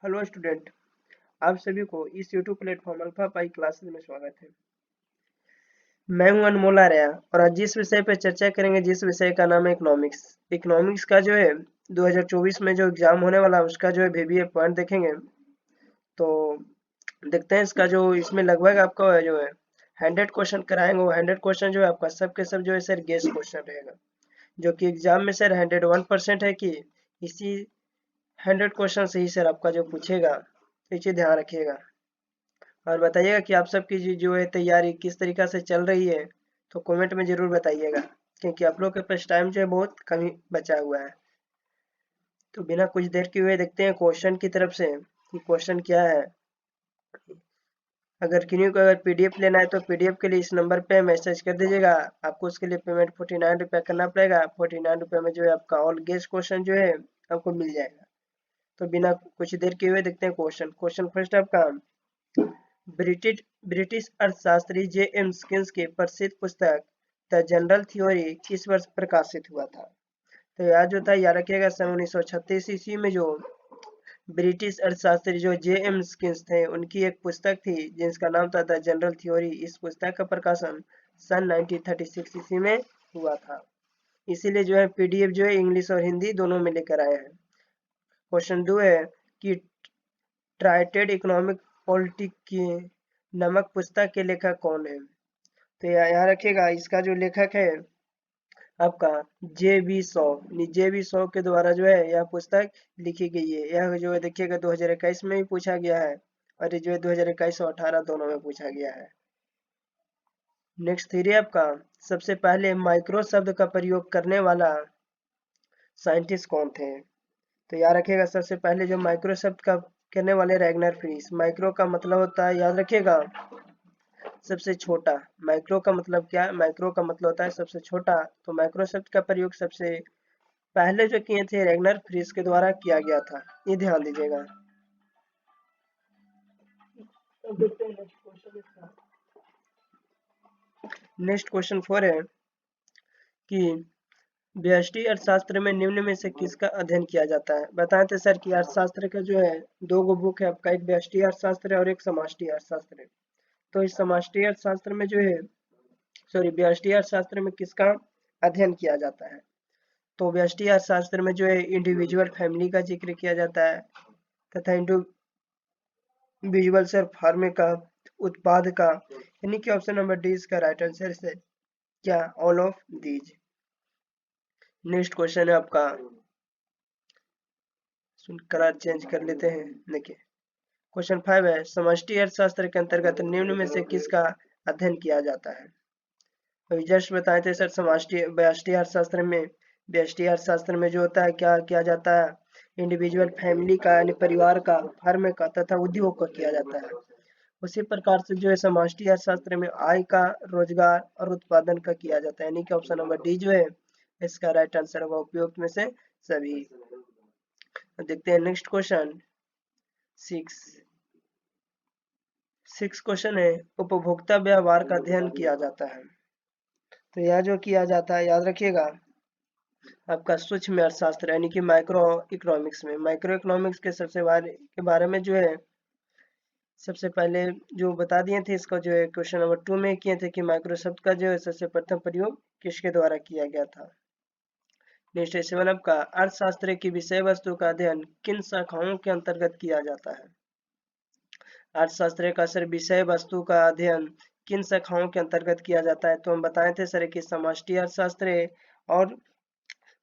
Hello student. आप सभी को इस YouTube platform alpha pi classes में स्वागत है। मैं हूं अनमोल आर्या और आज जिस विषय पर चर्चा करेंगे जिस विषय का नाम है इकोनॉमिक्स। इकोनॉमिक्स का जो है 2024 में जो एग्जाम होने वाला है उसका जो है वीवीए पॉइंट देखेंगे। तो देखते हैं इसका जो इसमें लगभग आपका जो है 100 क्वेश्चन कराएंगे। वो 100 क्वेश्चन जो है आपका सब के सब जो है सर गेस क्वेश्चन रहेगा, जो कि एग्जाम में सर 101% है कि इसी 100 क्वेश्चन से ही सर आपका जो पूछेगा, तो ये चीज़ ध्यान रखिएगा। और बताइएगा कि आप सबकी जो है तैयारी किस तरीका से चल रही है, तो कमेंट में ज़रूर बताइएगा, क्योंकि आप लोग के पास टाइम जो है बहुत कम ही बचा हुआ है। तो बिना कुछ देर के हुए देखते हैं क्वेश्चन की तरफ से कि क्वेश्चन क्या है। अगर किन्हीं को अगर पीडीएफ लेना है तो पीडीएफ के लिए इस नंबर पे मैसेज कर दीजिएगा। आपको उसके लिए पेमेंट 49 रुपये करना पड़ेगा। 49 रुपये में जो है आपका ऑल गेस्ट क्वेश्चन जो है आपको मिल जाएगा। तो बिना कुछ देर के हुए देखते हैं क्वेश्चन। क्वेश्चन फर्स्ट आपका, ब्रिटिश ब्रिटिश अर्थशास्त्री जे एम स्किन्स की प्रसिद्ध पुस्तक द जनरल थ्योरी किस वर्ष प्रकाशित हुआ था। तो याद जो था याद रखिएगा, सन 1936 ईस्वी में जो ब्रिटिश अर्थशास्त्री जो जे एम स्किन्स थे उनकी एक पुस्तक थी जिसका नाम था द जनरल थ्योरी। इस पुस्तक का प्रकाशन सन 1936 ईस्वी में हुआ था। इसीलिए जो है पीडीएफ जो है इंग्लिश और हिंदी दोनों में लेकर आए हैं। क्वेश्चन 2 है कि ट्राइटेड इकोनॉमिक पॉलिटिक की नमक पुस्तक के लेखक कौन है। तो यहाँ रखिएगा, इसका जो लेखक है आपका जे बी सौ के द्वारा जो है यह पुस्तक लिखी गई है। यह जो है देखिएगा 2021 में भी पूछा गया है और ये जो है 2021 और 18 दोनों में पूछा गया है। नेक्स्ट थ्री आपका, सबसे पहले माइक्रो शब्द का प्रयोग करने वाला साइंटिस्ट कौन थे। तो याद रखिएगा सबसे पहले जो माइक्रो शब्द का करने वाले रैगनर फ्रीस। माइक्रो का मतलब होता है, याद रखिएगा, सबसे छोटा। माइक्रो का मतलब क्या है? माइक्रो का मतलब होता है सबसे छोटा। तो माइक्रो शब्द का प्रयोग सबसे पहले जो किए थे रैगनर फ्रीस के द्वारा किया गया था, ये ध्यान दीजिएगा। नेक्स्ट क्वेश्चन 4 है कि व्यष्टि अर्थशास्त्र में निम्न में से किसका अध्ययन किया जाता है। बताए थे सर कि अर्थशास्त्र का जो है दो गो बुक है आपका, एक व्यष्टि अर्थशास्त्र है और एक समष्टि अर्थशास्त्र है। तो इस समष्टि अर्थशास्त्र में जो है व्यष्टि अर्थशास्त्र में किसका अध्ययन किया जाता है। तो व्यष्टि अर्थशास्त्र में जो है इंडिविजुअल फैमिली का जिक्र किया जाता है तथा इंडिविजुअल सर फार्म का, उत्पाद का, यानी कि ऑप्शन नंबर डी इसका राइट आंसर है क्या, all of these. Next question है आपका, कलर चेंज कर लेते हैं। देखिए क्वेश्चन 5 है, समष्टि अर्थशास्त्र के अंतर्गत निम्न में से किसका अध्ययन किया जाता है। तो जस्ट बताए थे सर समष्टि व्यष्टि अर्थशास्त्र में, व्यष्टि अर्थशास्त्र में जो होता है क्या किया जाता है, इंडिविजुअल फैमिली का यानी परिवार का, फर्म का तथा उद्योग का किया जाता है। उसी प्रकार से जो है समष्टि अर्थशास्त्र में आय का, रोजगार और उत्पादन का किया जाता है, यानी कि ऑप्शन नंबर डी जो है इसका राइट आंसर होगा उपयुक्त में से सभी। देखते हैं नेक्स्ट क्वेश्चन 6। क्वेश्चन है, उपभोक्ता व्यवहार का अध्ययन किया जाता है। तो यह जो किया जाता है याद रखिएगा आपका सूक्ष्म अर्थशास्त्र यानी कि माइक्रो इकोनॉमिक्स में। माइक्रो इकोनॉमिक्स के के बारे में जो है सबसे पहले जो बता दिए थे, इसका जो है क्वेश्चन नंबर 2 में किए थे कि माइक्रो शब्द का जो है सबसे प्रथम प्रयोग किसके द्वारा किया गया था। नेक्स्ट 7 आपका, अर्थशास्त्र की विषय वस्तु का अध्ययन किन शाखाओं के अंतर्गत किया जाता है। अर्थशास्त्र का सर विषय वस्तु का अध्ययन किन शाखाओं के अंतर्गत किया जाता है। तो हम बताए थे सर कि समष्टि अर्थशास्त्र और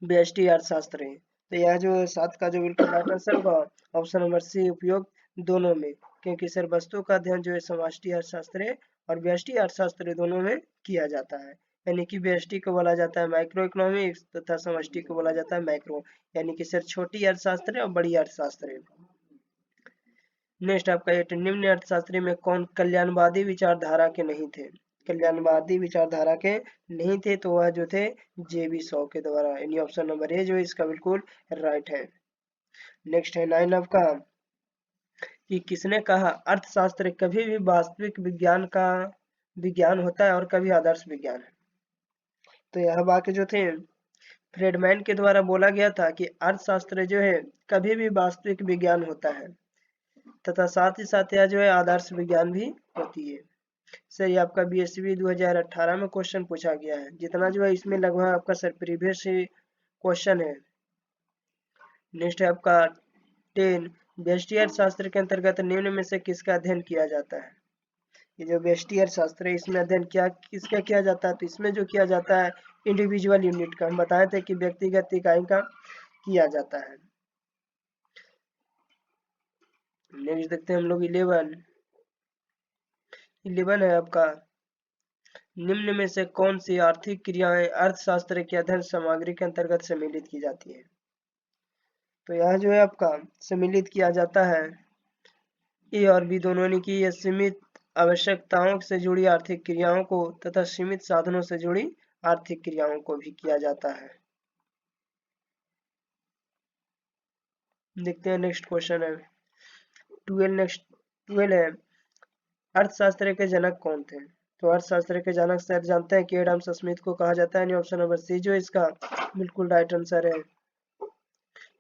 व्यष्टि अर्थशास्त्र है। तो यह जो 7 का जो बिल्कुल राइट आंसर होगा ऑप्शन नंबर सी उपयोग दोनों में, क्योंकि सर वस्तु का अध्ययन जो है समष्टि अर्थशास्त्र और व्यष्टि अर्थशास्त्र दोनों में किया जाता है। यानी कि व्यष्टि को बोला जाता है माइक्रो इकोनॉमिक्स तथा समष्टि को बोला जाता है मैक्रो, यानी कि सर छोटी अर्थशास्त्र और बड़ी अर्थशास्त्र। नेक्स्ट आपका ये, निम्न अर्थशास्त्री में कौन कल्याणवादी विचारधारा के नहीं थे। कल्याणवादी विचारधारा के नहीं थे तो वह जो थे जेबी सौ के द्वारा, यानी ऑप्शन नंबर ए जो है इसका बिल्कुल राइट है। नेक्स्ट है 9 आपका, कि किसने कहा अर्थशास्त्र कभी भी वास्तविक विज्ञान का विज्ञान होता है और कभी आदर्श विज्ञान है। तो यह वाक्य जो थे फ्रेडमैन के द्वारा बोला गया था कि अर्थशास्त्र जो है कभी भी वास्तविक विज्ञान होता है, तथा साथ ही साथ यह जो है आदर्श विज्ञान भी होती है। सर ये आपका बीएसवी 2018 में क्वेश्चन पूछा गया है। जितना जो है इसमें लगभग आपका सर प्रीवियस क्वेश्चन है। नेक्स्ट है आपका 10, व्यष्टि अर्थशास्त्र के अंतर्गत निम्न में से किसका अध्ययन किया जाता है? ये जो व्यष्टि अर्थशास्त्र है इसमें अध्ययन क्या किसका किया जाता है? तो इसमें जो किया जाता है इंडिविजुअल यूनिट का, हम बताए थे कि व्यक्तिगत इकाई का किया जाता है। नेक्स्ट देखते हैं हम लोग 11 है आपका, निम्न में से कौन सी आर्थिक क्रियाएं अर्थशास्त्र के अध्ययन सामग्री के अंतर्गत सम्मिलित की जाती है? तो यह जो है आपका सम्मिलित किया जाता है ए और बी दोनों ने की यह सीमित आवश्यकताओं से जुड़ी आर्थिक क्रियाओं को तथा सीमित साधनों से जुड़ी आर्थिक क्रियाओं को भी किया जाता है। देखते हैं नेक्स्ट क्वेश्चन है 12 है, अर्थशास्त्र के जनक कौन थे? तो अर्थशास्त्र के जनक सर जानते हैं कि एडम स्मिथ को कहा जाता है। ऑप्शन नंबर सी जो इसका बिल्कुल राइट आंसर है,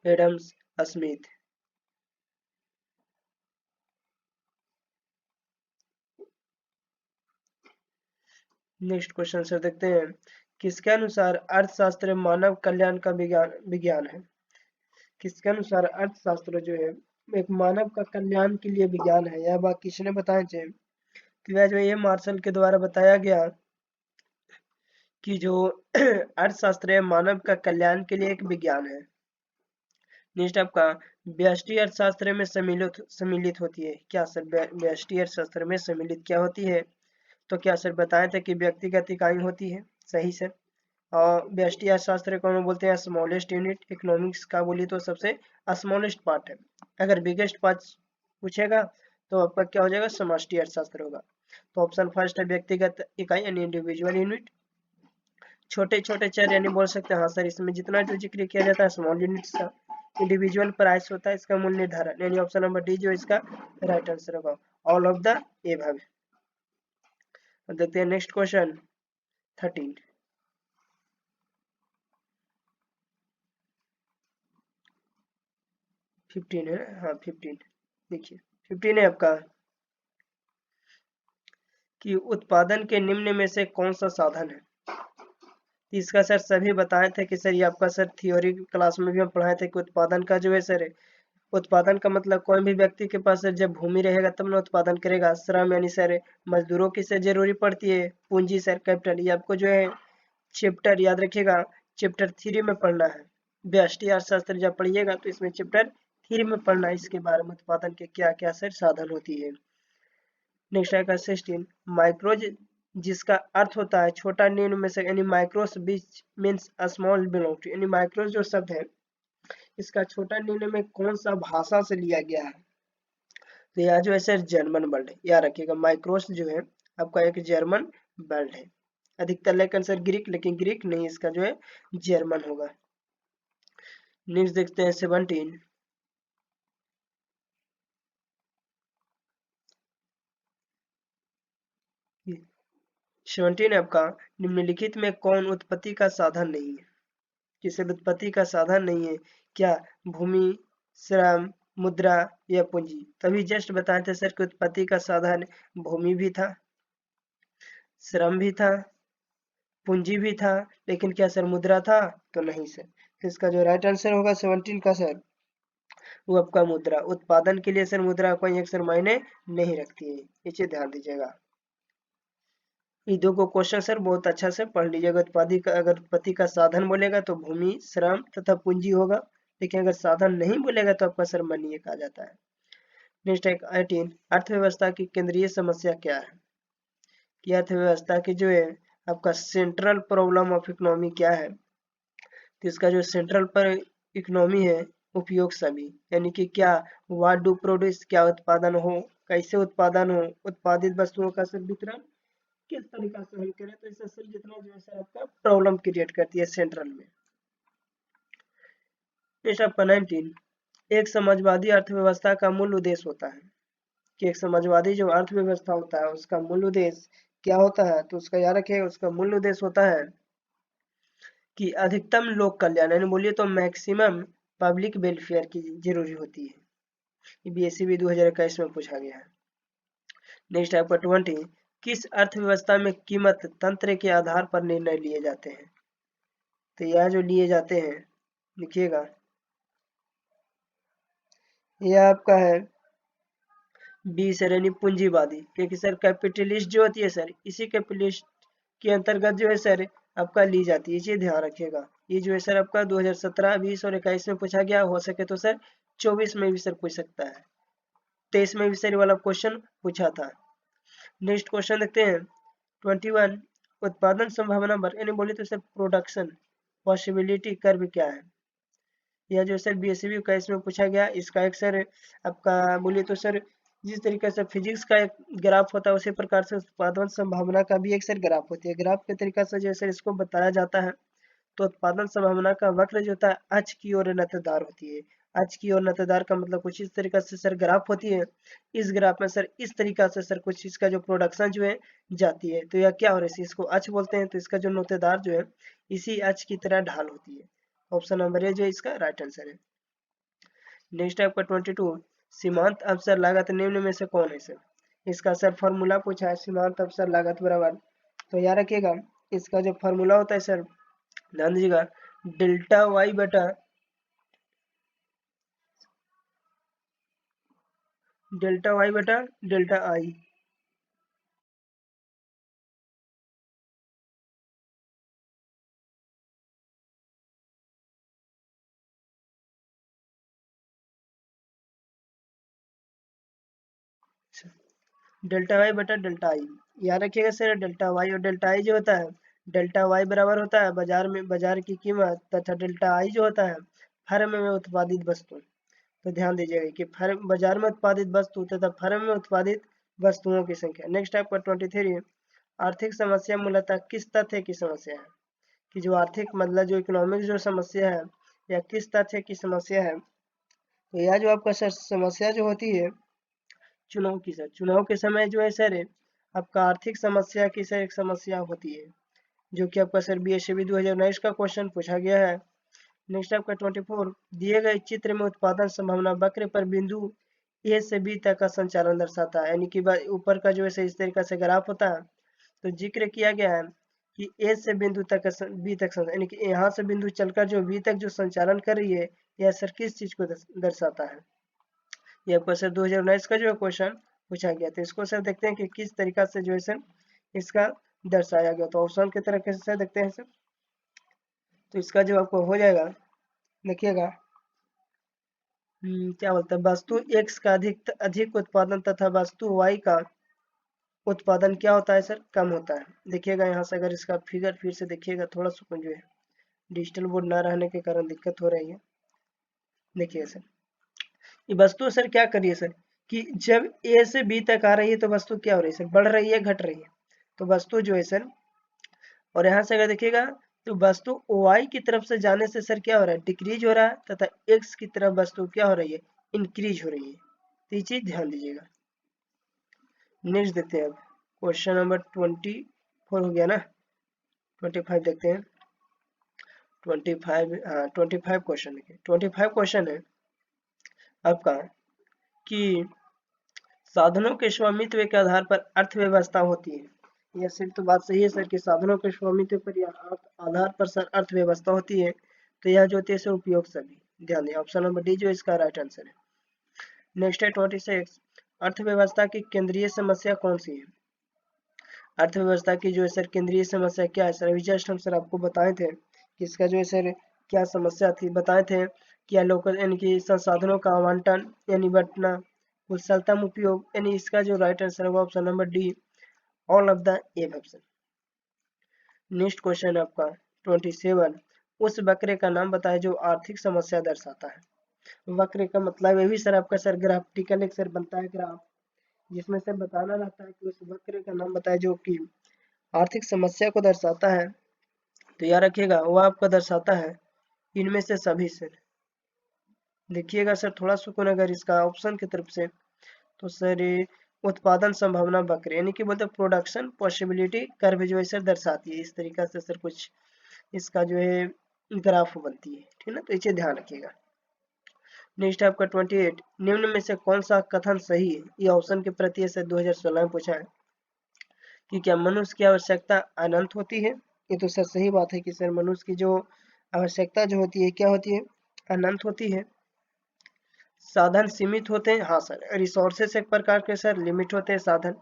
Adam Smith. Next question sir देखते हैं, किसके अनुसार अर्थशास्त्र मानव कल्याण का विज्ञान है? किसके अनुसार अर्थशास्त्र जो है एक मानव का कल्याण के लिए विज्ञान है? यह बात किसने बताया थे? तो यह जो ये मार्शल के द्वारा बताया गया कि जो अर्थशास्त्र है मानव का कल्याण के लिए एक विज्ञान है। नेक्स्ट आपका व्यष्टि अर्थशास्त्र में सम्मिलित होती है क्या सर? व्यष्टि अर्थशास्त्र में सम्मिलित क्या होती है? तो क्या सर बताए थे कि व्यक्तिगत इकाई होती है, सही सर। और व्यष्टि अर्थशास्त्र को हम बोलते हैं स्मॉलेस्ट यूनिट। इकोनॉमिक्स का बोलिए तो सबसे स्मॉलेस्ट पार्ट है। अगर बिगेस्ट पार्ट पूछेगा तो आपका क्या हो जाएगा? समष्टि अर्थशास्त्र होगा। तो ऑप्शन फर्स्ट है व्यक्तिगत इकाई यानी इंडिविजुअल यूनिट। छोटे छोटे चर यानी बोल सकते हैं हाँ सर इसमें जितना जो जिक्र किया जाता है स्मॉल यूनिट्स का। इंडिविजुअल प्राइस होता है इसका मूल्य निर्धारण, यानी ऑप्शन नंबर डी जो इसका राइट आंसर होगा, ऑल ऑफ द एबव। देखते हैं नेक्स्ट क्वेश्चन 13। 15 है, हाँ 15। देखिए 15 है आपका कि उत्पादन के निम्न में से कौन सा साधन है? इसका सर सभी बताए थे कि सर ये आपका सर थ्योरी क्लास में भी हम पढ़ाए थे कि उत्पादन का जो है सर उत्पादन का मतलब कोई भी व्यक्ति के पास सर जब भूमि रहेगा तब ना उत्पादन करेगा। श्रम यानी सर मजदूरों की सर जरूरी पड़ती है। पूंजी सर कैपिटल, ये आपको जो है चैप्टर याद रखिएगा, चैप्टर 3 में पढ़ना है। व्यष्टि अर्थशास्त्र जब पढ़िएगा तो इसमें चैप्टर 3 में पढ़ना है इसके बारे में, उत्पादन के क्या क्या सर साधन होती है। नेक्स्ट आएगा 16, माइक्रोज जिसका अर्थ होता है छोटा निम्न में से, यानी माइक्रोस बीच मीन्स स्मॉल बिलोंग टू, यानी माइक्रोस जो शब्द है इसका छोटा निम्न में कौन सा भाषा से लिया गया है? तो यह जो है सर जर्मन वर्ड है, याद रखिएगा। माइक्रोस जो है आपका एक जर्मन वर्ड है। अधिकतर लेकिन सर ग्रीक, लेकिन ग्रीक नहीं, इसका जो है जर्मन होगा। नेक्स्ट देखते हैं 17। 17 आपका निम्नलिखित में कौन उत्पत्ति का साधन नहीं है? किसी उत्पत्ति का साधन नहीं है क्या? भूमि, श्रम, मुद्रा या पूंजी? तभी जस्ट बताए थे सर कि उत्पत्ति का साधन भूमि भी था, श्रम भी था, पूंजी भी था, लेकिन क्या सर मुद्रा था? तो नहीं सर। तो इसका जो राइट आंसर होगा 17 का सर वो आपका मुद्रा। उत्पादन के लिए सर मुद्रा कोई एक सर मायने नहीं रखती है, इसे ध्यान दीजिएगा। ये दो को क्वेश्चन सर बहुत अच्छा से पढ़ लीजिएगा। उत्पादी का अगर उत्पत्ति का साधन बोलेगा तो भूमि, श्रम तथा पूंजी होगा, लेकिन अगर साधन नहीं बोलेगा तो आपका सर मनी कहा जाता है। नेक्स्ट है 18, अर्थव्यवस्था की केंद्रीय समस्या क्या है? कि अर्थव्यवस्था की जो है आपका सेंट्रल प्रॉब्लम ऑफ इकोनॉमी क्या है? तो इसका जो सेंट्रल पर इकोनॉमी है उपयोग सभी, यानी कि क्या व्हाट डू प्रोड्यूस, क्या उत्पादन हो, कैसे उत्पादन हो, उत्पादित वस्तुओं का सर वितरण किस तरीका से हल करें। तो इससे सर जितना जो है सर आपका प्रॉब्लम क्रिएट करती है सेंट्रल में। नेक्स्ट आपका 19, एक समाजवादी अर्थव्यवस्था का मूल उद्देश्य होता है कि एक समाजवादी जो अर्थव्यवस्था होता है उसका मूल उद्देश्य क्या होता है? तो उसका याद रखिए, उसका मूल उद्देश्य होता है कि अधिकतम लोक कल्याण, यानी बोलिए तो मैक्सिमम पब्लिक वेलफेयर की जरूरी होती है। ये BSCB 2021 में पूछा गया है। नेक्स्ट आपका 20, किस अर्थव्यवस्था में कीमत तंत्र के आधार पर निर्णय लिए जाते हैं? तो यह जो लिए जाते हैं लिखिएगा, यह आपका है बी सर यानी पूंजीवादी, क्योंकि सर कैपिटलिस्ट जो होती है सर, इसी कैपिटलिस्ट के अंतर्गत जो है सर आपका ली जाती है, ये ध्यान रखिएगा। ये जो है सर आपका 2017, 20 और 21 में पूछा गया, हो सके तो सर 24 में भी सर पूछ सकता है, 23 में भी सर वाला क्वेश्चन पूछा था। नेक्स्ट क्वेश्चन देखते हैं 21, उत्पादन संभावना वर्ग यानी बोले तो सर प्रोडक्शन पॉसिबिलिटी कर्व क्या है? यह जो सर BSCB का इसमें पूछा गया, इसका एक सर आपका बोलिए तो सर जिस तरीके से फिजिक्स का एक ग्राफ होता है उसी प्रकार से उत्पादन संभावना का भी एक सर ग्राफ होती है। ग्राफ के तरीका से जो सर इसको बताया जाता है, तो उत्पादन संभावना का वक्र जो होता है अक्ष की ओर नतदार होती है। अक्ष की ओर नतदार का मतलब कुछ इस तरीका से सर ग्राफ होती है। इस ग्राफ में सर इस तरीका से सर कुछ इसका जो प्रोडक्शन जो है जाती है, तो यह क्या हो रहा है, इसको अक्ष बोलते हैं। तो इसका जो नोतेदार जो है इसी अक्ष की तरह ढाल होती है। ऑप्शन नंबर ए जो इसका राइट आंसर है। नेक्स्ट आपका 22, सीमांत अवसर लागत निम्न में से कौन है सर? इसका सर फॉर्मूला पूछा है, सीमांत अवसर लागत बराबर, तो याद रखिएगा इसका जो फॉर्मूला होता है सर ध्यान दीजिएगा, डेल्टा वाई बटा डेल्टा आई। डेल्टा वाई बटा डेल्टा आई, याद रखिएगा सर डेल्टा वाई और डेल्टा आई जो होता है, डेल्टा वाई बराबर होता है बाजार में बाजार की कीमत, तथा डेल्टा आई जो होता है फर्म में उत्पादित वस्तु। तो ध्यान दीजिएगा कि फर्म बाजार में उत्पादित वस्तु तथा फर्म में उत्पादित वस्तुओं की संख्या। नेक्स्ट आपका 23, आर्थिक समस्या मूलतः किस तथ्य की समस्या है? कि जो आर्थिक मतलब जो इकोनॉमिक जो समस्या है या किस तथ्य की समस्या है? तो यह जो आपका सर समस्या जो होती है चुनाव की सर, चुनाव के समय जो है सर आपका आर्थिक समस्या की सर एक समस्या होती है, जो कि आपका सर BSCB 2019 का क्वेश्चन पूछा गया है। नेक्स्ट आपका 24, दिए गए चित्र में उत्पादन संभावना वक्र पर बिंदु ए से बी तक का संचालन दर्शाता है, यानी कि ऊपर का जो है इस तरीका से ग्राफ होता है। तो जिक्र किया गया है कि ए से बिंदु तक बी तक यानी कि यहाँ से बिंदु चलकर जो बी तक जो संचालन कर रही है, यह सर किस चीज को दर्शाता है? यह आपका सर 2019 का जो है क्वेश्चन पूछा गया। तो इसको सर देखते हैं कि किस तरीका से जो है सर इसका दर्शाया गया। तो ऑप्शन की तरह कैसे देखते हैं सर, तो इसका जो आपको हो जाएगा देखिएगा, क्या बोलते हैं, वस्तु X का अधिक अधिक उत्पादन तथा वस्तु Y का उत्पादन क्या होता है सर, कम होता है। देखिएगा यहाँ से अगर इसका फिगर फिर से देखिएगा, थोड़ा सा जो है डिजिटल बोर्ड ना रहने के कारण दिक्कत हो रही है। देखिए सर ये वस्तु सर क्या करिए सर कि जब ए से बी तक आ रही है तो वस्तु क्या हो रही है सर, बढ़ रही है घट रही है? तो वस्तु जो है सर, और यहाँ से अगर देखिएगा तो वस्तु वाई की तरफ से जाने से सर क्या हो रहा है, डिक्रीज हो रहा है, तथा एक्स की तरफ वस्तु क्या हो रही है, इंक्रीज हो रही है। तो ये चीज ध्यान दीजिएगा। नेक्स्ट देखते हैं अब क्वेश्चन नंबर 24 हो गया ना, 25 देखते हैं। 25, हाँ 25 क्वेश्चन है, 25 क्वेश्चन है आपका कि साधनों के स्वामित्व के आधार पर अर्थव्यवस्था होती है। यह सिर्फ तो बात सही है सर कि साधनों के स्वामित्व पर या आधार पर सर अर्थव्यवस्था होती है। तो यह जो होती है सर उपयोग सभी, ध्यान दें ऑप्शन नंबर डी जो इसका राइट आंसर है। नेक्स्ट है 26, अर्थव्यवस्था की केंद्रीय समस्या कौन सी है? अर्थव्यवस्था की जो है सर केंद्रीय समस्या क्या है सर, अभी जस्ट हम सर आपको बताए थे कि इसका जो है सर क्या समस्या थी, बताए थे कि लोकल यानी कि संसाधनों का आवंटन यानी बंटना, कुशलतम उपयोग, यानी इसका जो राइट आंसर है वो option number D, all of the above option. Next question है आपका 27, उस वक्र का नाम बताए जो आर्थिक समस्या दर्शाता है। वक्र का मतलब ये भी सर आपका सर ग्राफिकल एक सर बनता है ग्राफ, जिसमें से बताना रहता है कि उस वक्र का नाम बताए जो कि आर्थिक समस्या को दर्शाता है। तो याद रखिएगा वह आपका दर्शाता है इनमें से सभी से। देखिएगा सर थोड़ा सुकून अगर इसका ऑप्शन की तरफ से, तो सर उत्पादन संभावना वक्र यानी कि बोलते प्रोडक्शन पॉसिबिलिटी कर्व जो है सर दर्शाती है। इस तरीका से सर कुछ इसका जो है ग्राफ बनती है, ठीक है ना, तो इसे ध्यान रखिएगा। नेक्स्ट है आपका 28, निम्न में से कौन सा कथन सही है? ये ऑप्शन के प्रति सर 2016 में पूछा है कि क्या मनुष्य की आवश्यकता अनंत होती है? ये तो सर सही बात है कि सर मनुष्य की जो आवश्यकता जो होती है क्या होती है? अनंत होती है। साधन सीमित होते हैं, हाँ सर। रिसोर्सेस एक प्रकार के सर लिमिट होते हैं साधन।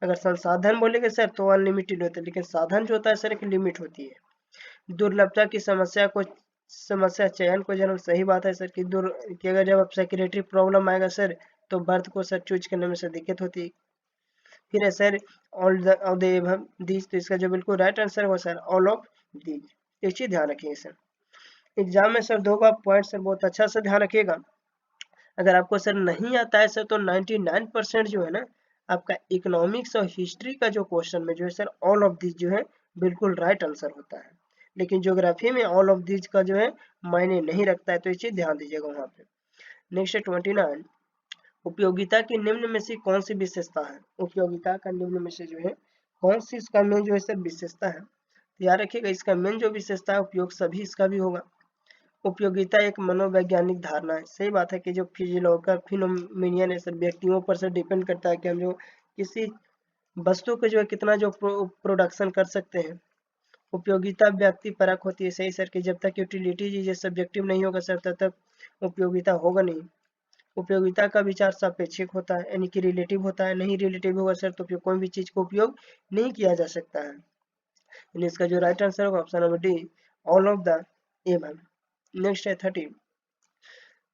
अगर संसाधन बोलेंगे सर तो अनलिमिटेड होते हैं, लेकिन साधन जो होता है सर एक लिमिट होती है। दुर्लभता की समस्या चयन को जन्म, सही बात है सर कि अगर जब आप सेक्रेटरी प्रॉब्लम आएगा सर तो बर्थ को सर चूज करने में सर दिक्कत होती है। फिर है sir all of the above these, तो इसका जो बिल्कुल राइट आंसर है वो सर ऑल ऑफ दीज। एक चीज ध्यान रखिए सर, एग्जाम में सर दो का पॉइंट सर बहुत अच्छा से ध्यान रखिएगा। अगर आपको सर नहीं आता है सर तो 99% जो है ना आपका इकोनॉमिक्स और हिस्ट्री का जो क्वेश्चन में जो है सर ऑल ऑफ दिस जो है बिल्कुल राइट आंसर होता है। लेकिन ज्योग्राफी में ऑल ऑफ दिस का जो है मायने नहीं रखता है, तो ये चीज ध्यान दीजिएगा वहां पे। नेक्स्ट है 29, उपयोगिता की निम्न में से कौन सी विशेषता है? उपयोगिता का निम्न में से जो है कौन सी इसका मेन जो है सर विशेषता है? तो याद रखिएगा इसका मेन जो विशेषता है उपयोग सभी इसका भी होगा। उपयोगिता एक मनोवैज्ञानिक धारणा है, सही बात है कि जो फिजियोलॉजिकल फिनोमिनियन है सब व्यक्तियों पर से डिपेंड करता है कि हम जो किसी वस्तु को जो है कितना जो प्रोडक्शन कर सकते हैं। उपयोगिता व्यक्ति परक होती है, सही सर कि जब तक यूटिलिटी चीजें सब्जेक्टिव नहीं होगा सर तब तक उपयोगिता होगा नहीं। उपयोगिता का विचार सापेक्षिक होता है, यानी कि रिलेटिव होता है, नहीं रिलेटिव होगा सर तो कोई भी चीज को उपयोग नहीं किया जा सकता है। यानी इसका जो राइट आंसर होगा option number D, all of the above. Next है 30,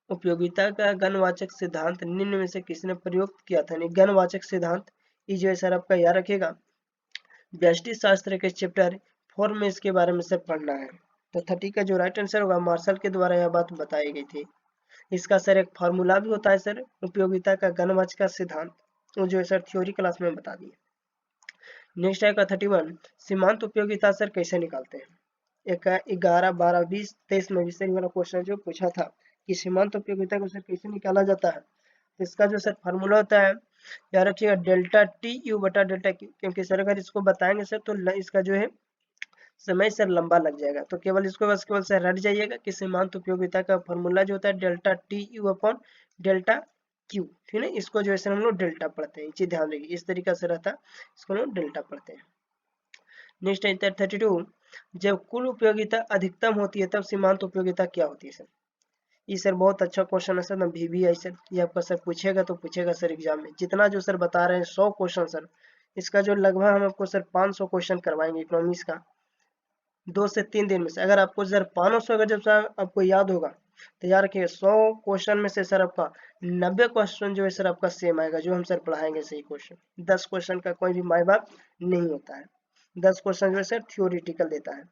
उपयोगिता का गणवाचक सिद्धांत निम्न में से किसने प्रयोग किया था? यानी गणवाचक सिद्धांत ये जो है सर आपका याद रखिएगा व्यष्टि शास्त्र के चैप्टर 4 में इसके बारे में सर पढ़ना है। तो 30 का जो राइट आंसर होगा मार्शल के द्वारा यह बात बताई गई थी। इसका सर एक फार्मूला भी होता है सर उपयोगिता का गणवाचक का सिद्धांत, वो जो है सर थ्योरी क्लास में बता दिए। नेक्स्ट आएगा 31, सीमांत उपयोगिता सर कैसे निकालते हैं? 11, 12, 20, 23 में भी सर वाला क्वेश्चन जो पूछा था कि सीमांत उपयोगिता को सर कैसे निकाला जाता है। तो इसका जो सर फार्मूला होता है याद रखिएगा डेल्टा टी यू बटा डेल्टा क्यू, क्योंकि सर अगर इसको बताएंगे सर तो इसका जो है समय सर लंबा लग जाएगा, तो केवल इसको बस केवल सर रट जाइएगा कि सीमांत उपयोगिता का फार्मूला जो होता है delta T U upon delta Q, ठीक है। इसको जो है सर हम लोग डेल्टा पढ़ते हैं, ये चीज ध्यान रखिए इस तरीका से रहता है, इसको हम लोग डेल्टा पढ़ते हैं। नेक्स्ट है 32, जब कुल उपयोगिता अधिकतम होती है तब सीमांत उपयोगिता क्या होती है सर? ये सर बहुत अच्छा क्वेश्चन है सर, ना भी आई सर, ये आपका सर पूछेगा तो पूछेगा सर एग्जाम में। जितना जो सर बता रहे हैं 100 क्वेश्चन सर, इसका जो लगभग हम आपको सर 500 क्वेश्चन करवाएंगे इकोनॉमिक्स का 2 से 3 दिन में से। अगर आपको सर 500 अगर जब सर आपको याद होगा तो याद रखिए 100 क्वेश्चन में से सर आपका 90 क्वेश्चन जो है सर आपका सेम आएगा जो हम सर पढ़ाएंगे सही क्वेश्चन। 10 क्वेश्चन का कोई भी माय बाप नहीं होता है, 10 क्वेश्चन जो है सर थ्योरिटिकल देता है।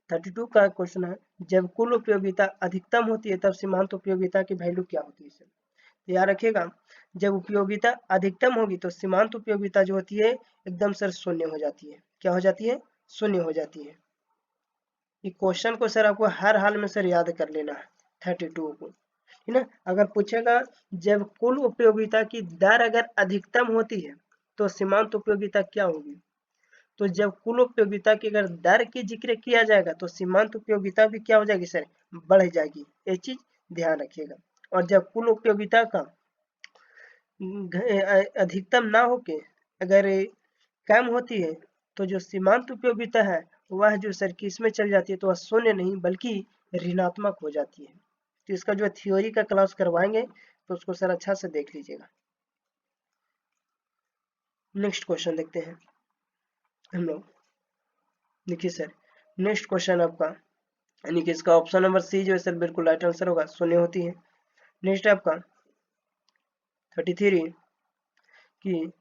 32 का क्वेश्चन है, जब कुल उपयोगिता अधिकतम होती है तब सीमांत उपयोगिता की वैल्यू क्या होती है सर? तो याद रखिएगा जब उपयोगिता अधिकतम होगी तो सीमांत उपयोगिता जो होती है एकदम सर शून्य हो जाती है। क्या हो जाती है? शून्य हो जाती है। ये क्वेश्चन को सर आपको हर हाल में सर याद कर लेना है 32 को, ठीक है। अगर पूछेगा जब कुल उपयोगिता की दर अगर अधिकतम होती है तो सीमांत उपयोगिता क्या होगी, तो जब कुल उपयोगिता की अगर दर की जिक्र किया जाएगा तो सीमांत उपयोगिता भी क्या हो जाएगी सर? बढ़ जाएगी, ये चीज ध्यान रखिएगा। और जब कुल उपयोगिता का अधिकतम ना होके अगर कम होती है तो जो सीमांत उपयोगिता है वह जो सर किस में चल जाती है, तो वह शून्य नहीं बल्कि ऋणात्मक हो जाती है। तो इसका जो थ्योरी का क्लास करवाएंगे तो उसको सर अच्छा से देख लीजिएगा। नेक्स्ट क्वेश्चन देखते हैं हम लोग। देखिए सर नेक्स्ट क्वेश्चन आपका यानी कि इसका ऑप्शन नंबर सी जो है सर बिल्कुल राइट आंसर होगा, शून्य होती है। नेक्स्ट है आपका 33 कि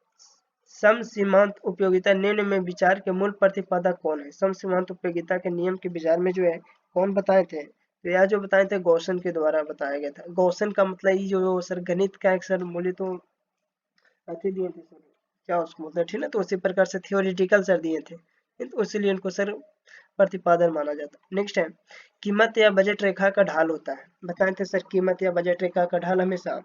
सम सीमांत उपयोगिता निम्न में विचार के मूल प्रतिपादक कौन है? सम सीमांत उपयोगिता के नियम के विचार में जो है कौन बताए थे? तो यह जो बताए थे गॉसन के द्वारा बताया गया था। गॉसन का मतलब ये जो सर गणित का एक सर बोले तो अति दिए थे सर, क्या उसको मतलब, ठीक है, तो उसी प्रकार से थियोरिटिकल सर दिए थे तो इसीलिए इनको सर प्रतिपादन माना जाता है। नेक्स्ट है कीमत या बजट रेखा का ढाल होता है, बताए थे सर कीमत या बजट रेखा का ढाल हमेशा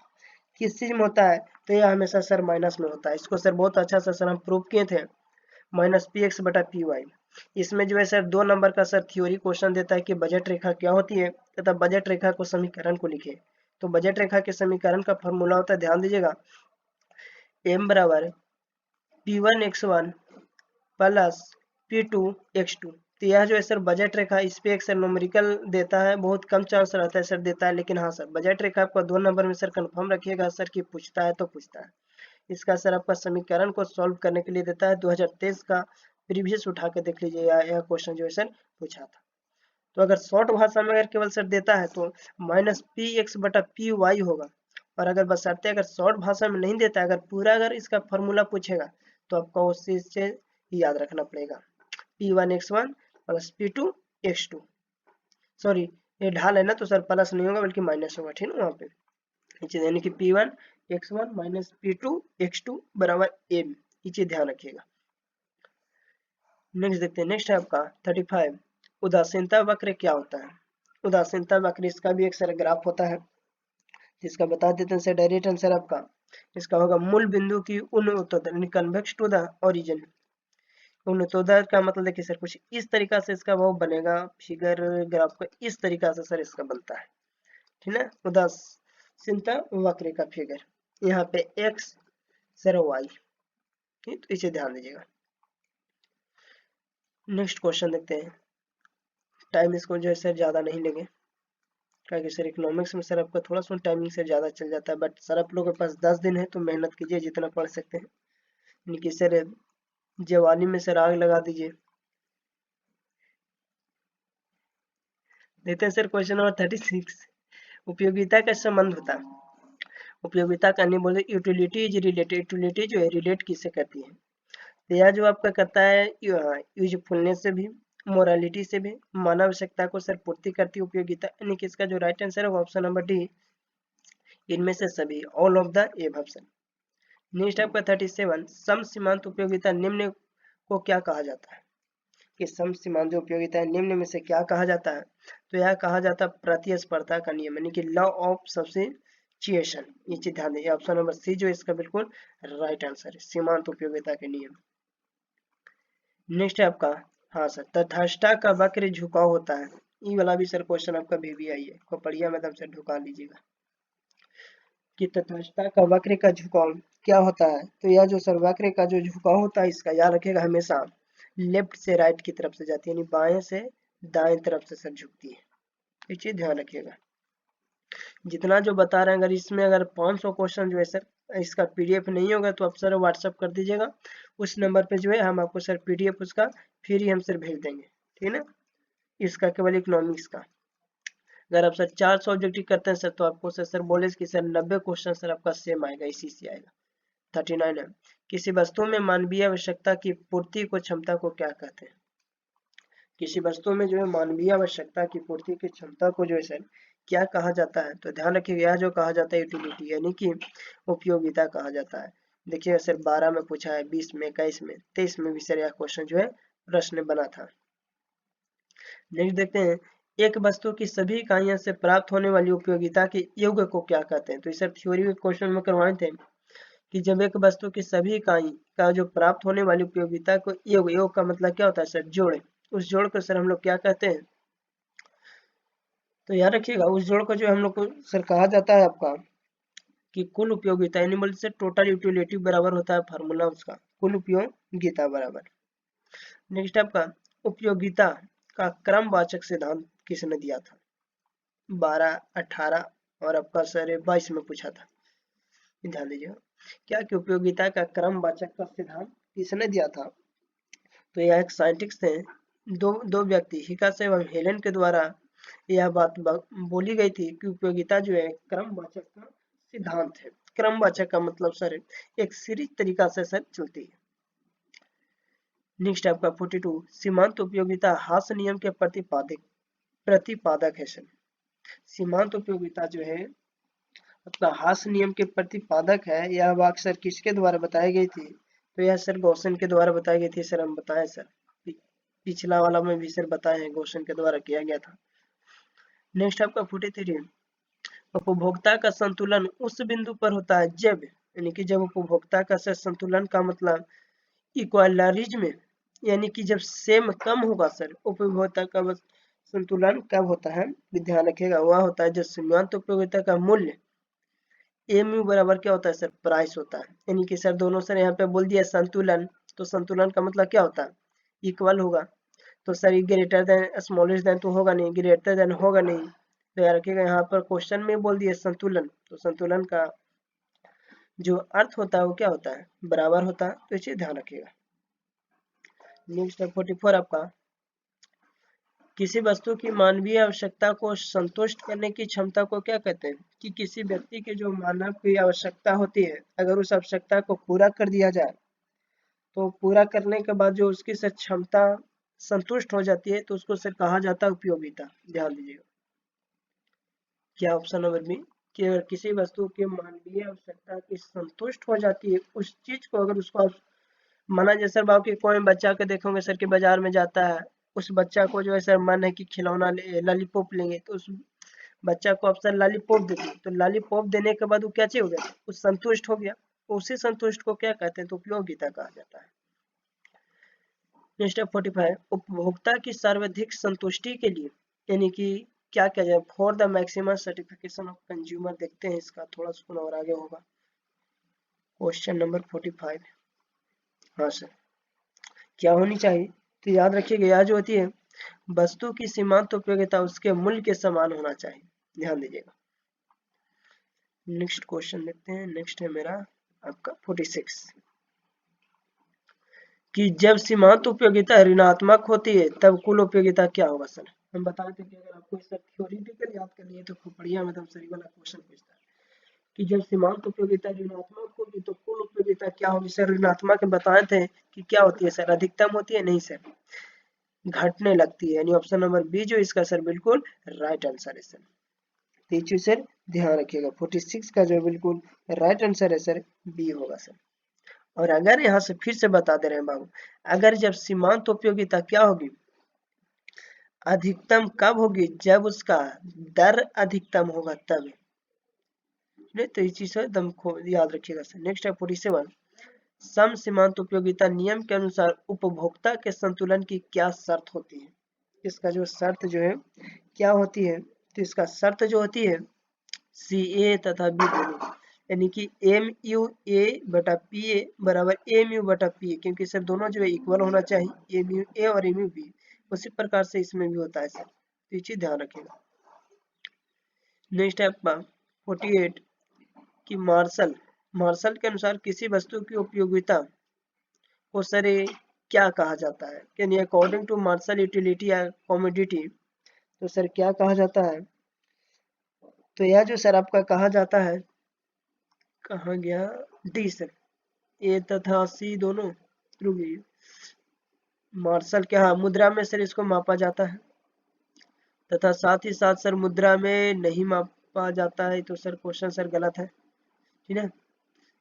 किस चीज में होता है? तो यह हमेशा सर माइनस में होता है। इसको सर बहुत अच्छा सा सर हम प्रूव किए थे, माइनस पी एक्स बटा पी वाई। इसमें जो है सर 2 नंबर का सर थ्योरी क्वेश्चन देता है कि बजट रेखा क्या होती है तथा बजट रेखा को समीकरण को लिखे। तो बजट रेखा के समीकरण का फॉर्मूला होता है, ध्यान दीजिएगा, m बराबर p1x1 प्लस p2x2। तो यह जो है सर बजट रेखा, इस पे एक सर न्यूमेरिकल देता है, बहुत कम चांस रहता है सर देता है, लेकिन हाँ सर बजट रेखा आपका 2 नंबर में सर कंफर्म रखिएगा सर कि पूछता है तो पूछता है। इसका सर आपका समीकरण को सॉल्व करने के लिए देता है, 2023 का प्रीवियस उठा के देख लीजिए, यह क्वेश्चन जो है सर पूछा था। तो अगर शॉर्ट भाषा में अगर केवल सर देता है तो माइनस पी एक्स बटा पी वाई होगा, और अगर बशर्ते अगर शॉर्ट भाषा में नहीं देता, अगर पूरा अगर इसका फॉर्मूला पूछेगा तो आपको उस चीज से याद रखना पड़ेगा, p1x1 प्लस p2x2। सॉरी ये ढाल है ना, तो सर प्लस नहीं होगा बल्कि माइनस होगा, ठीक है वहां पे नीचे, यानी कि p1x1 माइनस p2x2 बराबर m, ये चीज ध्यान रखिएगा। नेक्स्ट देखते हैं, नेक्स्ट है आपका 35, उदासीनता वक्र क्या होता है। उदासीनता वक्र, इसका भी एक सर ग्राफ होता है, जिसका बता देते हैं सर डायरेक्ट आंसर आपका इसका होगा मूल बिंदु की उन्नतोदर, कन्वेक्स टू द ओरिजिन। उन्नतोदर का मतलब देखिए सर कुछ इस तरीका से इसका वो बनेगा, फिगर ग्राफ का इस तरीका से सर इसका बनता है, ठीक है, उदासीनता वक्र का फिगर, यहाँ पे एक्स सर वाई, ठीक, तो इसे ध्यान दीजिएगा। नेक्स्ट क्वेश्चन देखते हैं, टाइम इसको जो है सर ज्यादा नहीं लेंगे, क्योंकि सर इकोनॉमिक्स में सर आपका थोड़ा सा टाइमिंग से ज्यादा चल जाता है, बट सर आप लोगों के पास 10 दिन है तो मेहनत कीजिए जितना पढ़ सकते हैं, यानी कि सर जवानी में सर आग लगा दीजिए। देखते हैं सर क्वेश्चन नंबर 36, उपयोगिता का संबंध होता है। उपयोगिता का नहीं बोलते, यूटिलिटी इज रिलेटेड, यूटिलिटी जो है रिलेट किससे करती है, तो यह जो आपका करता है यूजफुलनेस से भी, मोरालिटी से भी, मानव आवश्यकता को सर पूर्ति करती है उपयोगिता, यानी कि इसका जो राइट आंसर है वो ऑप्शन नंबर डी, इनमें से सभी, all of the above option. Next आपका 37, सम सीमांत उपयोगिता निम्न को क्या कहा जाता है, कि सम सीमांत जो उपयोगिता है निम्न में से क्या कहा जाता है, तो यह कहा जाता है प्रतिस्पर्धा का नियम, यानी कि लॉ ऑफ सब्स्टिट्यूशन, ये चीज ध्यान दीजिए, ऑप्शन नंबर सी जो इसका बिल्कुल राइट आंसर है, सीमांत उपयोगिता के नियम। नेक्स्ट है आपका, हाँ सर, तथाष्टा का वक्र झुकाव होता है, ये वाला भी सर क्वेश्चन आपका VBI है, को बढ़िया मतलब से ढुका लीजिएगा कि तथाष्टा का वक्र का झुकाव क्या होता है, तो यह जो सर वक्र का जो झुकाव होता है इसका याद रखिएगा, हमेशा लेफ्ट से राइट की तरफ से जाती है, यानी बाएं से दाएं तरफ से सर झुकती है, ये चीज ध्यान रखिएगा। जितना जो बता रहे हैं, अगर इसमें अगर 500 क्वेश्चन जो है सर इसका PDF नहीं होगा तो आप सर व्हाट्सअप कर दीजिएगा, उस नंबर पे जो है हम आपको सर PDF उसका फ्री हम सर भेज देंगे, ठीक है ना, इसका केवल इकोनॉमिक्स का। अगर आप सर 400 ऑब्जेक्टिव करते हैं सर तो आपको सर बोले कि सर 90 क्वेश्चन सर आपका सेम आएगा, इसी से आएगा। 39 है, किसी वस्तु में मानवीय आवश्यकता की पूर्ति को क्षमता को क्या कहते हैं, किसी वस्तु में जो है मानवीय आवश्यकता की पूर्ति की क्षमता को जो है सर क्या कहा जाता है, तो ध्यान रखिए यह जो कहा जाता है यूटिलिटी, यानी कि उपयोगिता कहा जाता है। देखिए सर 12 में पूछा है, 20 में, 21 में, 23 में भी सर यह क्वेश्चन जो है प्रश्न बना था। नेक्स्ट देखते हैं, एक वस्तु की सभी इकाइयों से प्राप्त होने वाली उपयोगिता के योग को क्या कहते हैं, तो इस थ्योरी के क्वेश्चन में करवाए थे कि जब एक वस्तु की सभी इकाई का जो प्राप्त होने वाली उपयोगिता को योग, योग का मतलब क्या होता है सर जोड़, उस जोड़ को सर हम लोग क्या कहते हैं, तो याद रखिएगा उस जोड़ को जो हम लोग को सर कहा जाता है आपका कि कुल उपयोगिता, यानी बोल से टोटल यूटिलिटी बराबर होता है फार्मूला उसका कुल उपयोगिता बराबर। नेक्स्ट आपका, उपयोगिता का क्रमवाचक सिद्धांत किसने दिया था, 12, 18 और आपका सर 22 में पूछा था, ध्यान दीजिएगा, क्या कि उपयोगिता का क्रमवाचक का सिद्धांत किसने दिया था, तो यह एक साइंटिस्ट थे, दो व्यक्ति हिकास एवं हेलन के द्वारा यह बात बोली गई थी कि उपयोगिता जो है क्रमवाचक का सिद्धांत है। क्रमवाचक का मतलब सर एक सीरीज तरीका से सर चलती है। नेक्स्ट आपका 42, सीमांत उपयोगिता हास नियम के प्रतिपादक है सर। सीमांत उपयोगिता जो है अपना हास नियम के प्रतिपादक है, यह वाक सर किसके द्वारा बताई गई थी, तो यह सर गॉसन के द्वारा बताई गई थी, सर हम बताएं सर पिछला वाला में भी सर बताए हैं गॉसन के द्वारा किया गया था। नेक्स्ट आपका 43, उपभोक्ता का संतुलन उस बिंदु पर होता है जब, यानी कि जब उपभोक्ता का संतुलन का मतलब इक्वलिज्म में, यानी कि जब सेम कम होगा सर उपभोक्ता का संतुलन कब होता है, ध्यान रखिएगा, वह होता है जब सीमांत उपयोगिता का मूल्य एमयू बराबर क्या होता है सर, प्राइस होता है। यानी कि सर दोनों सर यहाँ पे बोल दिया संतुलन, तो संतुलन का मतलब क्या होता है, इक्वल होगा। तो सर ये ग्रेटर देन स्मॉलेस्ट देन तो होगा नहीं, ग्रेटर देन होगा नहीं, तो याद रखिएगा यहाँ पर क्वेश्चन में बोल दिया संतुलन, तो संतुलन का जो अर्थ होता है वो क्या होता है, बराबर होता है, तो इसे ध्यान रखिएगा। नेक्स्ट है 44 आपका, किसी वस्तु की मानवीय आवश्यकता को संतुष्ट करने की क्षमता को क्या कहते हैं, कि किसी व्यक्ति की जो मानव की आवश्यकता होती है, अगर उस आवश्यकता को पूरा कर दिया जाए, तो पूरा करने के बाद जो उसकी सर क्षमता संतुष्ट हो जाती है, तो उसको सर कहा जाता है उपयोगिता। ध्यान दीजिएगा, क्या ऑप्शन नंबर बी, कि अगर किसी वस्तु की मानवीय आवश्यकता की संतुष्ट हो जाती है, उस चीज को अगर उसको माना जाए सर, बाबू की कोई बच्चा के देखोगे सर कि बाजार में जाता है, उस बच्चा को जो है सर मन है कि खिलौना ले, लॉलीपॉप लेंगे, तो उस बच्चा को आप सर लॉलीपॉप देते, तो लॉलीपॉप देने के बाद वो क्या चाहिए हो गया, उस संतुष्ट हो गया, उसी संतुष्ट को क्या कहते हैं, तो उपयोगिता कहा जाता है। नेक्स्ट 45, उपभोक्ता की सर्वाधिक संतुष्टि के लिए, यानी कि क्या किया जाए, for the maximum certification of consumer, देखते हैं इसका थोड़ा सा और आगे होगा। क्वेश्चन नंबर 45, हाँ सर, क्या होनी चाहिए, तो याद रखिएगा यह जो होती है वस्तु की सीमांत उपयोगिता उसके मूल्य के समान होना चाहिए। ध्यान दीजिएगा। नेक्स्ट क्वेश्चन देखते हैं, नेक्स्ट है मेरा आपका 46, कि जब सीमांत उपयोगिता ऋणात्मक होती है तब कुल उपयोगिता क्या होगा सर। हम बताए थे कि अगर आपको इसका थ्योरेटिकल याद करनी है तो खूब बढ़िया मतलब सही वाला क्वेश्चन पूछता है कि जब सीमांत उपयोगिता ऋणात्मक होगी तो कुल उपयोगिता क्या होगी सर। ऋणात्मक बताए थे कि क्या होती है सर, अधिकतम होती है, नहीं सर घटने लगती है, यानी ऑप्शन नंबर बी जो इसका सर बिल्कुल राइट आंसर है सर। तो ये चीज सर ध्यान रखिएगा, 46 का जो बिल्कुल राइट आंसर है सर बी होगा सर। और अगर यहाँ से फिर से बता दे रहे हैं बाबू, अगर जब सीमांत उपयोगिता क्या होगी, अधिकतम कब होगी, जब उसका दर अधिकतम होगा तब, नहीं तो ये चीज एकदम याद रखिएगा सर। नेक्स्ट है 47, सम सीमांत उपयोगिता नियम के अनुसार उपभोक्ता के संतुलन की क्या शर्त होती है। इसका जो शर्त जो है क्या होती है, तो इसका शर्त जो होती है सी ए तथा बी दोनों, यानी कि एम यू ए बटा पी ए बराबर एम यू बटा पी ए, क्योंकि सर दोनों जो है इक्वल होना चाहिए, एम यू ए और एम यू बी, उसी प्रकार से इसमें भी होता है सर, तो ये चीज ध्यान रखिएगा। नेक्स्ट है आपका 48, कि मार्शल के अनुसार किसी वस्तु की उपयोगिता को सर क्या कहा जाता है, यानी अकॉर्डिंग टू मार्शल यूटिलिटी या कॉमोडिटी, तो सर क्या कहा जाता है, तो यह जो सर आपका कहा जाता है, कहा गया डी सर, ए तथा सी दोनों रुक गई, मार्शल क्या, हाँ मुद्रा में सर इसको मापा जाता है, तथा साथ ही साथ सर मुद्रा में नहीं मापा जाता है, तो सर क्वेश्चन सर गलत है, ठीक है।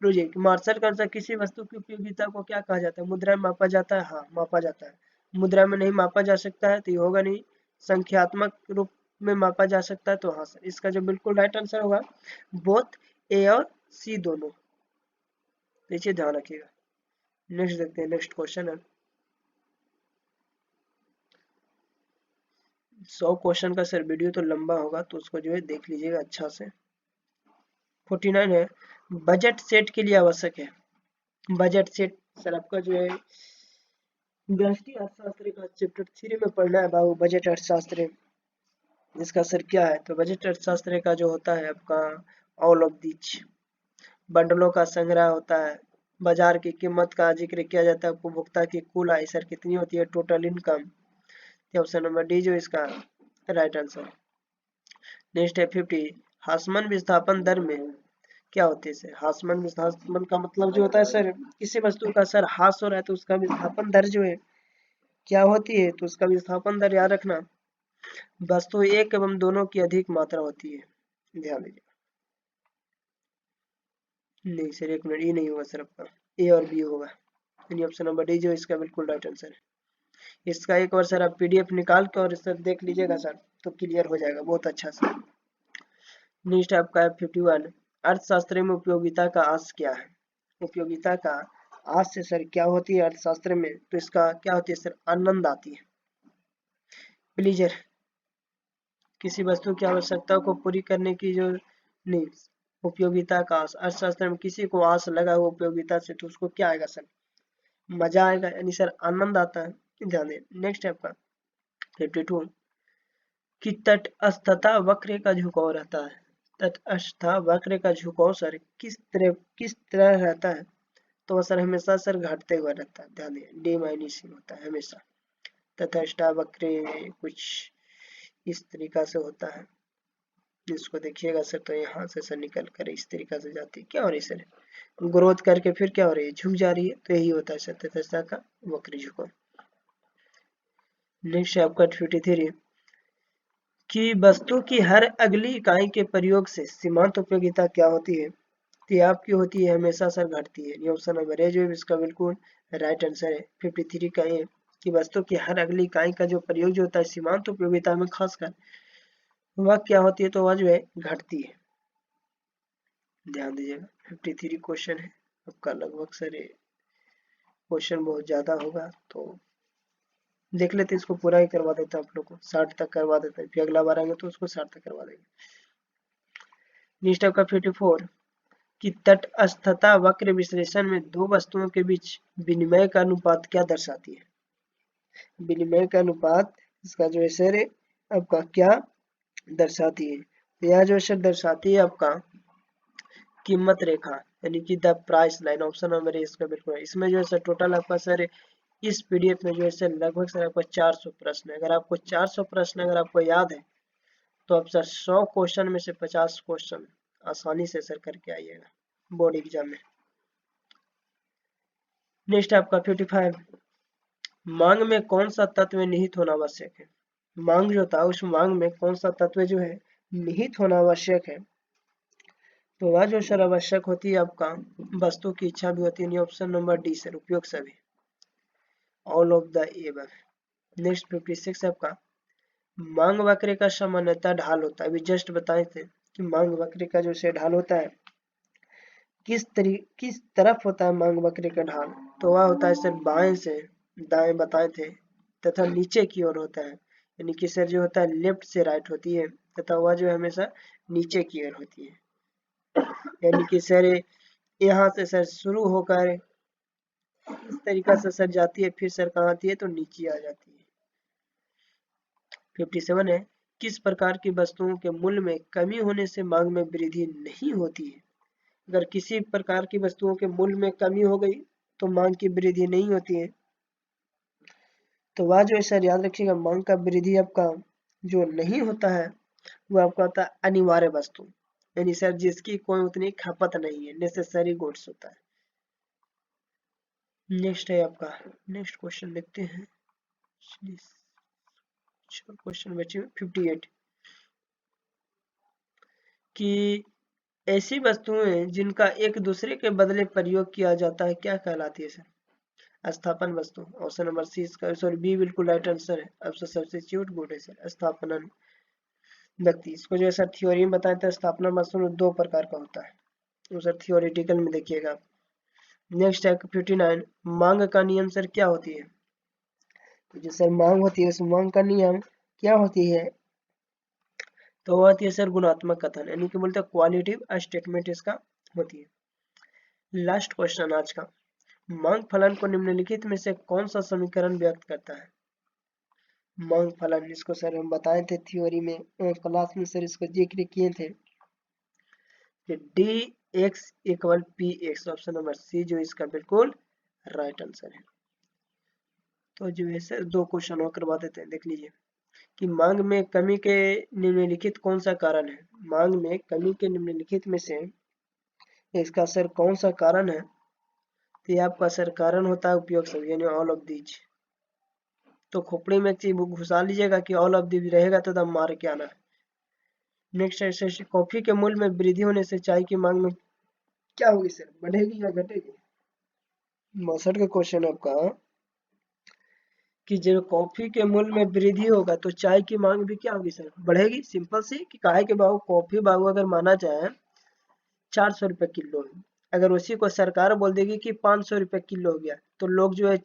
रुझे मार्शल का अनुसार किसी वस्तु की उपयोगिता को क्या कहा जाता है, मुद्रा में मापा जाता है, हाँ मापा जाता है, मुद्रा में नहीं मापा जा सकता है तो ये होगा नहीं, संख्यात्मक रूप में मापा जा सकता है, तो हाँ सर इसका जो बिल्कुल राइट आंसर होगा बोथ ए और सी दोनों, तो ध्यान रखिएगा। नेक्स्ट देखते हैं, नेक्स्ट क्वेश्चन है 100 क्वेश्चन का सर वीडियो तो लंबा होगा, तो उसको जो है देख लीजिएगा अच्छा से। 49 है, बजट सेट के लिए आवश्यक है, बजट सेट सर आपका जो है व्यष्टि अर्थशास्त्र का चैप्टर 3 में पढ़ना है बाबू, बजट अर्थशास्त्र इसका सर क्या है, तो बजट अर्थशास्त्र का जो होता है आपका ऑल ऑफ दीज बंडलों का संग्रह होता है, बाजार की कीमत का जिक्र किया जाता है, उपभोक्ता की कुल आय सर कितनी होती है, total income, option number D जो इसका राइट आंसर। नेक्स्ट है 50, हासमन विस्थापन दर में क्या होती है सर, हासमन विस्थापन का मतलब जो होता है सर, किसी वस्तु का सर हास हो रहा है तो उसका विस्थापन दर जो है क्या होती है, तो उसका विस्थापन दर याद रखना वस्तु एक एवं दोनों की अधिक मात्रा होती है, ध्यान दीजिए। नहीं सर एक मिनट, ये नहीं होगा सर आपका, ए और बी होगा, यानी ऑप्शन नंबर डी जो इसका बिल्कुल राइट आंसर है। इसका एक बार सर आप पीडीएफ निकाल के और सर देख लीजिएगा सर, तो क्लियर हो जाएगा बहुत अच्छा सर। नेक्स्ट आपका है 51, अर्थशास्त्र में उपयोगिता का आस क्या है, उपयोगिता का आज से सर क्या होती है अर्थशास्त्र में, तो इसका क्या होती है सर, आनंद आती है, प्लीजर, किसी वस्तु की आवश्यकता को पूरी करने की जो नहीं, उपयोगिता का आस, अर्थशास्त्र में किसी को आस लगा हुआ उपयोगिता से तो उसको क्या आएगा सर, मजा आएगा, यानी सर आनंद आता है। ध्यान दें। नेक्स्ट है आपका 52 कि तटस्थता वक्र का झुकाव रहता है। तटस्थता वक्र का झुकाव सर किस तरह रहता है, तो सर हमेशा सर घटते हुए रहता है। ध्यान दें, डिमाइनिशिंग होता है हमेशा। तटस्थ वक्र कुछ इस तरीका से होता है, इसको देखिएगा सर तो यहाँ से सर निकल कर इस तरीका से जाती है, क्या हो रही है सर, ग्रोथ करके फिर क्या हो रही है, झुक जा रही है, तो यही होता है सर तटस्थता का वक्र झुकाव। नेक्स्ट है आपका 53 कि वस्तु की हर अगली इकाई के प्रयोग से सीमांत उपयोगिता क्या होती है, तो आपकी होती है हमेशा सर घटती है। ये ऑप्शन नंबर ए जो है इसका बिल्कुल राइट आंसर है। 53 का ये कि वस्तु की हर अगली इकाई का जो प्रयोग जो होता है सीमांत उपयोगिता में खासकर वह क्या होती है, तो वह जो है घटती है। ध्यान दीजिएगा 53 क्वेश्चन है आपका, लगभग सर क्वेश्चन बहुत ज्यादा होगा, तो देख लेते इसको पूरा ही करवा देते हैं आप लोग को, 60 तक करवा देते हैं, फिर अगला बार आएंगे तो उसको 60 तक करवा देंगे। नेक्स्ट आपका 54 कि तटस्थता वक्र विश्लेषण में दो वस्तुओं के बीच विनिमय का अनुपात क्या दर्शाती है। विनिमय का अनुपात इसका जो है सर आपका क्या दर्शाती है, तो यह जो सर दर्शाती है आपका कीमत रेखा, यानी कि the price line. Option number इसका बिल्कुल, इसमें जो है सर टोटल आपका सर इस पीडीएफ में जो है सर लगभग सर आपको 400 प्रश्न है। अगर आपको 400 प्रश्न अगर आपको याद है तो आप सर 100 क्वेश्चन में से 50 क्वेश्चन आसानी से सर करके आइएगा बोर्ड एग्जाम में। नेक्स्ट आपका 55 मांग में कौन सा तत्व निहित होना आवश्यक है। मांग जो था उस मांग में कौन सा तत्व जो है निहित होना आवश्यक है, तो वह जो सर आवश्यक होती है आपका वस्तु की इच्छा भी होती है। ऑप्शन नंबर डी सर उपयोग सभी, all of the above. Next 56 आपका मांग वक्र का सामान्यतः ढाल होता है, अभी जस्ट बताए थे कि मांग वक्र का जो से ढाल होता है किस तरफ होता है मांग वक्र का ढाल, तो वह होता है सर बाएं से दाएं बताए थे, तथा नीचे की ओर होता है, यानी कि सर जो होता है लेफ्ट से राइट होती है, तथा वह जो है हमेशा नीचे की ओर होती है। यानी कि सर यहाँ से सर शुरू होकर इस तरीका से सर जाती है, फिर सर कहाँ आती है, तो नीचे आ जाती है। 57 है किस प्रकार की वस्तुओं के मूल्य में कमी होने से मांग में वृद्धि नहीं होती है। अगर किसी प्रकार की वस्तुओं के मूल्य में कमी हो गई तो मांग की वृद्धि नहीं होती है, तो वह जो है सर याद रखिएगा मांग का वृद्धि आपका जो नहीं होता है वो आपका होता है अनिवार्य वस्तु, यानी सर जिसकी कोई उतनी खपत नहीं है, नेसेसरी गुड्स होता है। नेक्स्ट है आपका, नेक्स्ट क्वेश्चन देखते हैं, क्वेश्चन बचे 58 कि ऐसी वस्तुएं जिनका एक दूसरे के बदले प्रयोग किया जाता है क्या कहलाती है सर, स्थापन वस्तु। ऑप्शन नंबर सी इसका सॉरी बी बिल्कुल राइट आंसर है। ऑप्शन सब्स्टिट्यूट गुड है सर, स्थापनन व्यक्ति। इसको जो है सर थ्योरी में बताए थे स्थापना वस्तु दो प्रकार का होता है, तो सर थियोरिटिकल में देखिएगा आप। नेक्स्ट है 59 मांग का नियम सर क्या होती है, तो जो सर मांग होती है उस मांग का नियम क्या होती है, तो वो होती है सर गुणात्मक कथन, यानी कि बोलते हैं क्वालिटेटिव स्टेटमेंट इसका होती है। लास्ट क्वेश्चन आज का, मांग फलन को निम्नलिखित में से कौन सा समीकरण व्यक्त करता है। मांग फलन इसको सर हम बताए थे थ्योरी में, क्लास में सर इसको जिक्र किए थे कि D X equal P X. Option number C जो इसका बिल्कुल राइट आंसर है। तो जो है सर दो क्वेश्चन और करवा देते हैं, देख लीजिए कि मांग में कमी के निम्नलिखित कौन सा कारण है। मांग में कमी के निम्नलिखित में से इसका सर कौन सा कारण है, तो ये आपका सर कारण होता है उपयोग सब, यानी ऑल ऑफ दीज। तो खोपड़ी में एक चीज घुसा लीजिएगा कि ऑल ऑफ दीज रहेगा तो दम मार के आना। नेक्स्ट है कॉफी के मूल्य में वृद्धि होने से चाय की मांग में क्या होगी सर, बढ़ेगी या घटेगी। 62 का क्वेश्चन आपका कि जब कॉफी के मूल्य में वृद्धि होगा तो चाय की मांग भी क्या होगी सर, बढ़ेगी। सिंपल सी कि काहे के बाबू कॉफी बाबू अगर माना जाए 400 रुपए किलो है, अगर उसी को सरकार बोल देगी कि 500 रुपए किलो हो गया, तो लोग जो है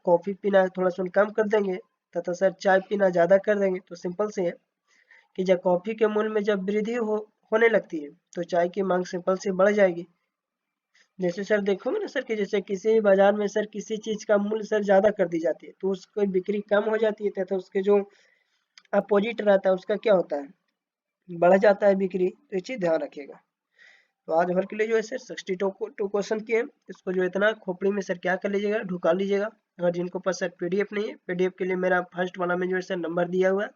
कॉफी पीना थोड़ा सा कम कर देंगे तथा सर चाय पीना ज्यादा कर देंगे। तो सिंपल से है कि जब कॉफी के मूल्य में जब वृद्धि होने लगती है तो चाय की मांग सिंपल से बढ़ जाएगी। जैसे सर देखोगे ना सर कि जैसे किसी भी बाजार में सर किसी चीज का मूल्य सर ज्यादा कर दी जाती है तो उसकी बिक्री कम हो जाती है तथा उसके जो अपोजिट रहता है उसका क्या होता है, बढ़ जाता है बिक्री। तो ये चीज ध्यान रखिएगा। तो आज भर के लिए जो है सर 62 क्वेश्चन किए, इसको जो इतना खोपड़ी में सर क्या कर लीजिएगा, ढुका लीजिएगा। अगर जिनको पास सर पीडीएफ नहीं है, पीडीएफ के लिए मेरा फर्स्ट वाला में जो है सर नंबर दिया हुआ है,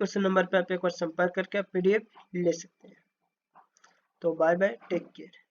उस नंबर पे आप एक बार संपर्क करके आप पीडीएफ ले सकते हैं। तो बाय बाय, टेक केयर।